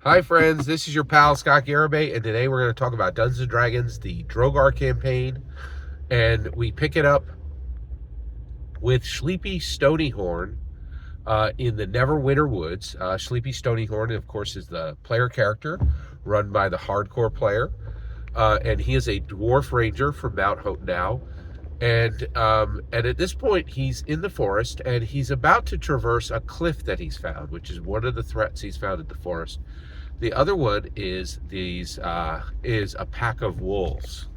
Hi friends, this is your pal Scott Garibay, and today we're going to talk about Dungeons & Dragons, the Drogar campaign, and we pick it up with Schleepy Stoneyhorn in the Neverwinter Woods. Schleepy Stoneyhorn, of course, is the player character run by the hardcore player, and he is a dwarf ranger from Mount Hope now. And at this point, he's in the forest, and he's about to traverse a cliff that he's found, which is one of the threats he's found in the forest. The other one is a pack of wolves.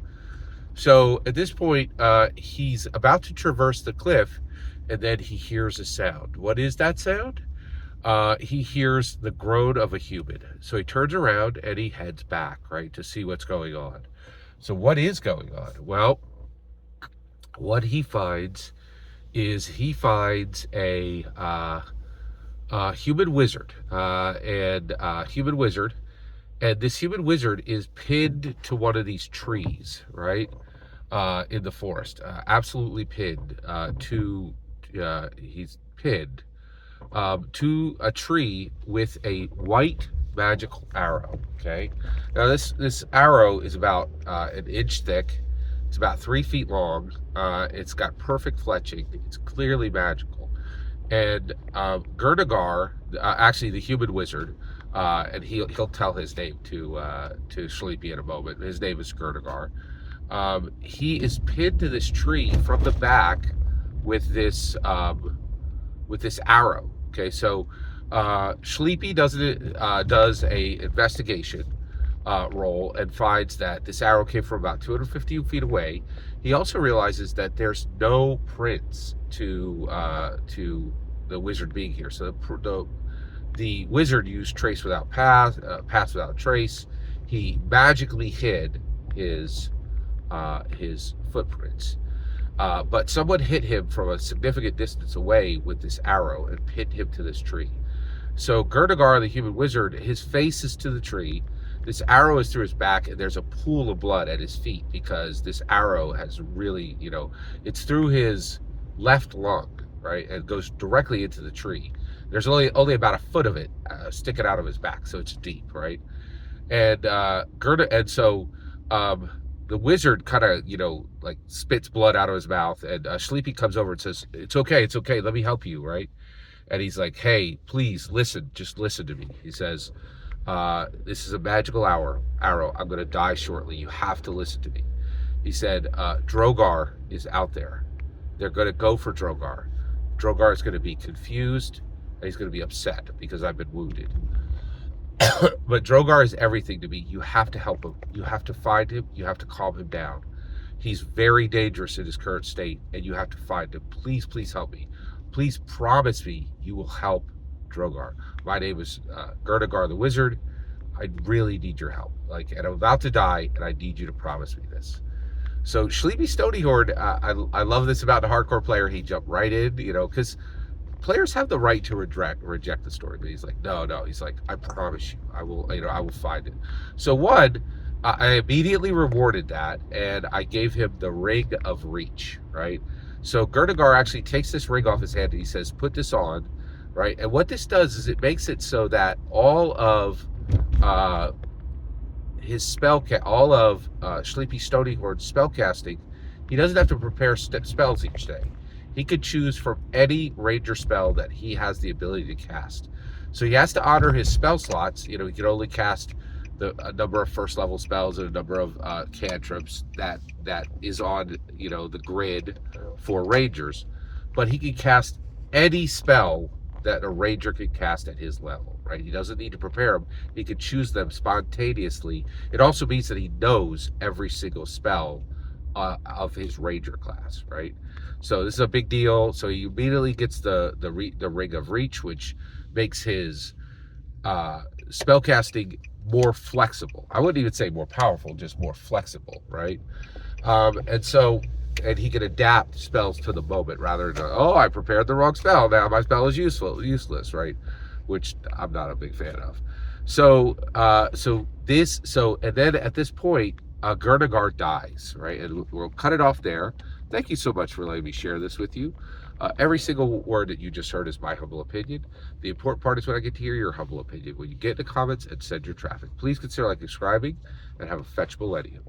So at this point, he's about to traverse the cliff, and then he hears a sound. What is that sound? He hears the groan of a human. So he turns around and he heads back, right, to see what's going on. So what is going on? Well, what he finds is a human wizard, and this human wizard is pinned to one of these trees, right, in the forest, absolutely pinned he's pinned to a tree with a white magical arrow. Okay, now this arrow is about an inch thick. It's about 3 feet long. It's got perfect fletching. It's clearly magical. And Gurnigar, actually the human wizard, and he'll tell his name to Schleepy in a moment. His name is Gurnigar. He is pinned to this tree from the back with this arrow. Okay, so Schleepy does a investigation roll and finds that this arrow came from about 250 feet away. He also realizes that there's no prints to the wizard being here. So the wizard used trace without pass, pass without trace. He magically hid his footprints. But someone hit him from a significant distance away with this arrow and pinned him to this tree. So Gurnigar, the human wizard, his face is to the tree. This arrow is through his back, and there's a pool of blood at his feet because this arrow has really, it's through his left lung, right, and goes directly into the tree. There's only about a foot of it sticking out of his back, so it's deep, right? And so the wizard kind of, like spits blood out of his mouth, and Schleepy comes over and says, it's okay, let me help you, right? And he's like, hey, please listen, just listen to me. He says, this is a magical arrow. I'm going to die shortly. You have to listen to me. He said, Drogar is out there. They're going to go for Drogar. Drogar is going to be confused, and he's going to be upset because I've been wounded. But Drogar is everything to me. You have to help him. You have to find him. You have to calm him down. He's very dangerous in his current state, and you have to find him. Please, please help me. Please promise me you will help Drogar. My name is Gurnigar the Wizard. I really need your help. And I'm about to die, and I need you to promise me this. So Schleepy Stoneyhorn, I love this about the hardcore player. He jumped right in, because players have the right to reject the story. But he's like, no. He's like, I promise you, I will find it. So I immediately rewarded that, and I gave him the Ring of Reach, right? So Gurnigar actually takes this ring off his hand, and he says, put this on. Right, and what this does is it makes it so that all of his Schleepy Stoneyhorn's spellcasting, he doesn't have to prepare spells each day. He could choose from any ranger spell that he has the ability to cast. So he has to honor his spell slots. He can only cast a number of first level spells and a number of cantrips that is on the grid for rangers, but he can cast any spell that a ranger could cast at his level, right? He doesn't need to prepare them. He could choose them spontaneously. It also means that he knows every single spell of his ranger class, right? So this is a big deal. So he immediately gets the Ring of Reach, which makes his spellcasting more flexible. I wouldn't even say more powerful, just more flexible, right? And he can adapt spells to the moment rather than, I prepared the wrong spell. Now my spell is useless, right? Which I'm not a big fan of. And then at this point, Gurnigar dies, right? And we'll cut it off there. Thank you so much for letting me share this with you. Every single word that you just heard is my humble opinion. The important part is when I get to hear your humble opinion. When you get in the comments and send your traffic, please consider like subscribing and have a fetch millennium.